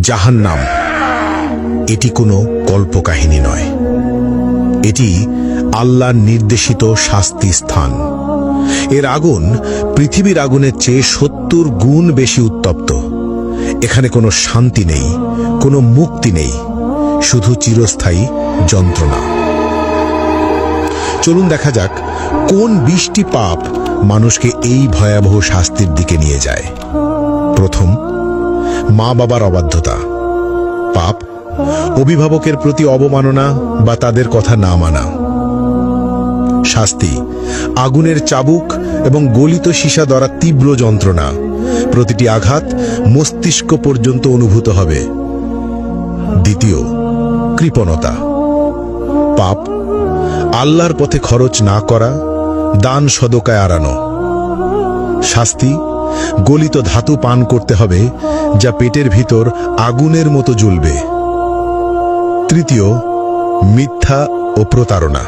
জাহান্নাম এটি কোনো কল্পকাহিনী নয়, এটি আল্লাহর নির্দেশিত শাস্তি স্থান। এর আগুন পৃথিবীর আগুনের চেয়ে ৭০ গুণ বেশি উত্তপ্ত। এখানে কোনো শান্তি নেই, কোনো মুক্তি নেই, শুধু চিরস্থায়ী যন্ত্রণা। চলুন দেখা যাক কোন ২০টি পাপ মানুষকে এই ভয়াবহ শাস্তির দিকে নিয়ে যায়। প্রথম, মা বাবার অবাধ্যতা। পাপ অভিভাবকের প্রতি অবমাননা বা তাদের কথা না মানা। শাস্তি আগুনের চাবুক এবং গলিত সীসা দ্বারা তীব্র যন্ত্রণা। প্রতিটি আঘাত মস্তিষ্ক পর্যন্ত অনুভূত হবে। দ্বিতীয়, কৃপণতা। পাপ আল্লাহর পথে খরচ না করা, দান সদকায় এড়ানো। শাস্তি গলিত ধাতু পান করতে হবে, যা পেটের ভিতর আগুনের মতো জ্বলবে। তৃতীয়, মিথ্যা ও প্রতারণা।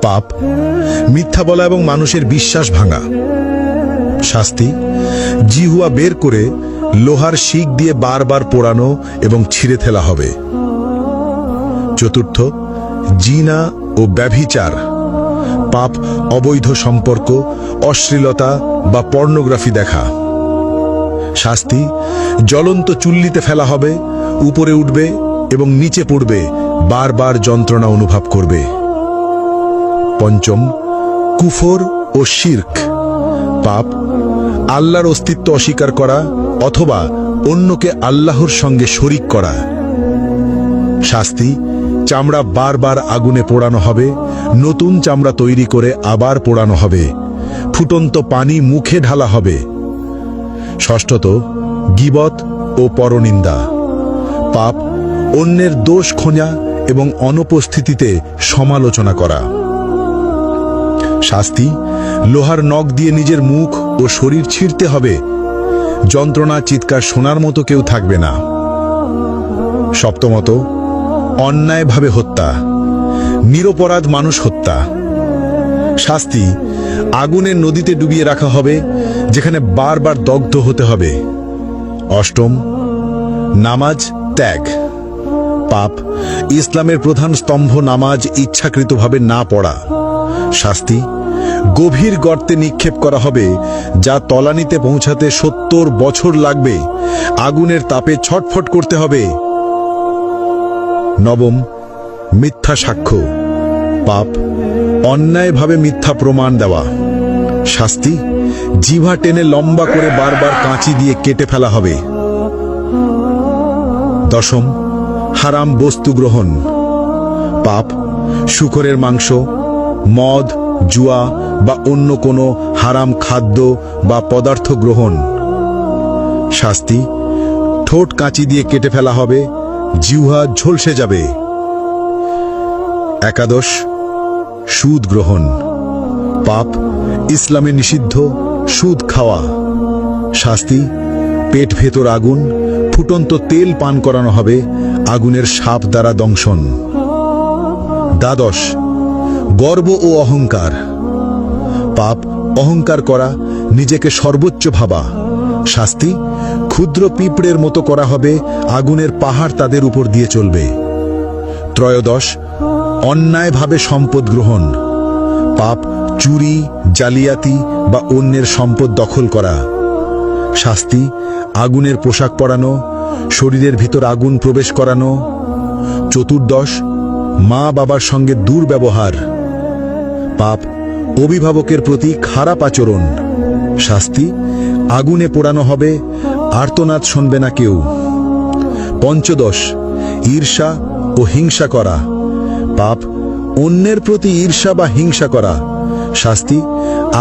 পাপ মিথ্যা বলা এবং মানুষের বিশ্বাস ভাঙা। শাস্তি জিহ্বা বের করে লোহার শিক দিয়ে বারবার পোড়ানো এবং ছিঁড়ে ফেলা হবে। চতুর্থ, জিনা ও ব্যভিচার। পাপ অবৈধ সম্পর্ক, অশ্লীলতা বা পর্নোগ্রাফি দেখা। শাস্তি জ্বলন্ত চুল্লিতে ফেলা হবে, উপরে উঠবে এবং নিচে পড়বে, বারবার যন্ত্রণা অনুভব করবে। পঞ্চম, কুফর ও শিরক। পাপ আল্লাহর অস্তিত্ব অস্বীকার করা অথবা অন্যকে আল্লাহর সঙ্গে শরিক করা। শাস্তি চামড়া বারবার আগুনে পোড়ানো হবে, নতুন চামড়া তৈরি করে আবার পোড়ানো হবে, ফুটন্ত পানি মুখে ঢালা হবে। ষষ্ঠত, গীবত ও পরনিন্দা। পাপ অন্যের দোষ খোঁজা এবং অনুপস্থিতিতে সমালোচনা করা। শাস্তি লোহার নখ দিয়ে নিজের মুখ ও শরীর ছিঁড়তে হবে, যন্ত্রণা চিৎকার শোনার মতো কেউ থাকবে না। সপ্তমত, অন্যায়ভাবে হত্যা, নিরপরাধ মানুষ হত্যা। শাস্তি আগুনের নদীতে ডুবিয়ে রাখা হবে, যেখানে বারবার দগ্ধ হতে হবে। অষ্টম, নামাজ ত্যাগ। পাপ ইসলামের প্রধান স্তম্ভ নামাজ ইচ্ছাকৃতভাবে না পড়া। শাস্তি গভীর গর্তে নিক্ষেপ করা হবে, যা তলানিতে পৌঁছাতে ৭০ বছর লাগবে, আগুনের তাপে ছটফট করতে হবে। নবম, মিথ্যা সাক্ষ্য। পাপ অন্যায়ভাবে মিথ্যা প্রমাণ দেওয়া। শাস্তি জিহ্বা টেনে লম্বা করে বারবার কাঁচি দিয়ে কেটে ফেলা হবে। দশম, হারাম বস্তু গ্রহণ। পাপ শূকরের মাংস, মদ, জুয়া বা অন্য কোনো হারাম খাদ্য বা পদার্থ গ্রহণ। শাস্তি ঠোঁট কাঁচি দিয়ে কেটে ফেলা হবে, জিহ্বা ঝলসে যাবে। একাদশ, সুদ গ্রহণ। পাপ ইসলামে নিষিদ্ধ সুদ খাওয়া। শাস্তি পেট ভেতর আগুন, ফুটন্ত তেল পান করানো হবে, আগুনের সাপ দ্বারা দংশন। দ্বাদশ, গর্ব ও অহংকার। পাপ অহংকার করা, নিজেকে সর্বোচ্চ ভাবা। শাস্তি ক্ষুদ্র পিঁপড়ের মতো করা হবে, আগুনের পাহাড় তাদের উপর দিয়ে চলবে। ত্রয়োদশ, অন্যায়ভাবে সম্পদ গ্রহণ। পাপ চুরি, জালিয়াতি বা অন্যের সম্পদ দখল করা। শাস্তি আগুনের পোশাক পরানো, শরীরের ভিতর আগুন প্রবেশ করানো। চতুর্দশ, মা বাবার সঙ্গে দুর্ব্যবহার। পাপ অভিভাবকের প্রতি খারাপ আচরণ। শাস্তি আগুনে পোড়ানো হবে, আর্তনাদ শুনবে না কেউ। পঞ্চদশ, ঈর্ষা ও হিংসা করা। পাপ অন্যের প্রতি ঈর্ষা বা হিংসা করা। শাস্তি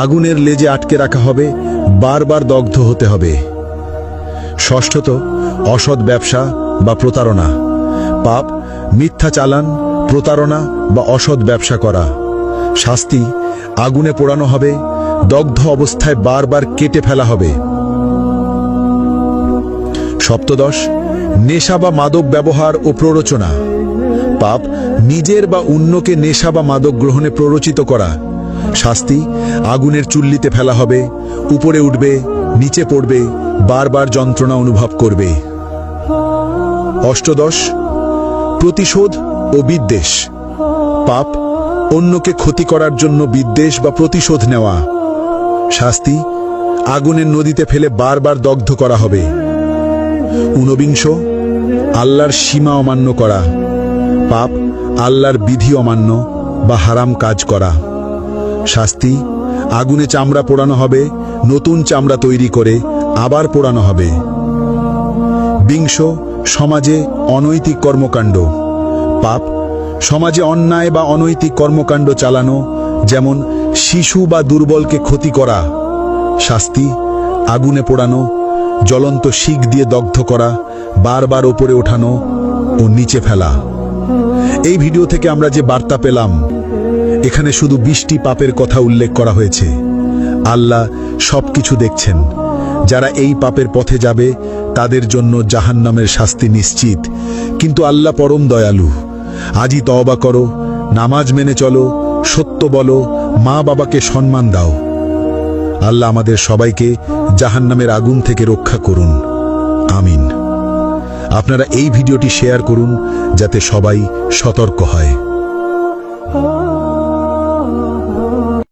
আগুনের লেজে আটকে রাখা হবে, বারবার দগ্ধ হতে হবে। ষষ্ঠত, অসৎ ব্যবসা বা প্রতারণা। পাপ মিথ্যা চালান, প্রতারণা বা অসৎ ব্যবসা করা। শাস্তি আগুনে পোড়ানো হবে, দগ্ধ অবস্থায় বারবার কেটে ফেলা হবে। সপ্তদশ, নেশা বা মাদক ব্যবহার ও প্ররোচনা। পাপ নিজের বা অন্যকে নেশা বা মাদক গ্রহণে প্ররোচিত করা। শাস্তি আগুনের চুল্লিতে ফেলা হবে, উপরে উঠবে, নিচে পড়বে, বারবার যন্ত্রণা অনুভব করবে। অষ্টদশ প্রতিশোধ ও বিদ্বেষ। পাপ অন্যকে ক্ষতি করার জন্য বিদ্বেষ বা প্রতিশোধ নেওয়া। শাস্তি আগুনের নদীতে ফেলে বারবার দগ্ধ করা হবে। ঊনবিংশ আল্লাহর সীমা অমান্য করা। পাপ আল্লাহর বিধি অমান্য বা হারাম কাজ করা। শাস্তি আগুনে চামড়া পোড়ানো হবে, নতুন চামড়া তৈরি করে আবার পোড়ানো হবে। বিংশ সমাজে অনৈতিক কর্মকাণ্ড। পাপ সমাজে অন্যায় বা অনৈতিক কর্মকাণ্ড চালানো, যেমন শিশু বা দুর্বলকে ক্ষতি করা। শাস্তি আগুনে পোড়ানো, জ্বলন্ত শিক দিয়ে দগ্ধ করা, বারবার ওপরে ওঠানো ও নিচে ফেলা। এই ভিডিও থেকে আমরা যে বার্তা পেলাম, এখানে শুধু 20টি পাপের কথা উল্লেখ করা হয়েছে। আল্লাহ সবকিছু দেখছেন। যারা এই পাপের পথে যাবে তাদের জন্য জাহান্নামের শাস্তি নিশ্চিত। কিন্তু আল্লাহ পরম দয়ালু। আজই তওবা করো, নামাজ মেনে চলো, সত্য বলো, মা বাবাকে সম্মান দাও। আল্লাহ আমাদের সবাইকে জাহান্নামের আগুন থেকে রক্ষা করুন, আমিন। আপনারা এই ভিডিওটি শেয়ার করুন যাতে সবাই সতর্ক হয়।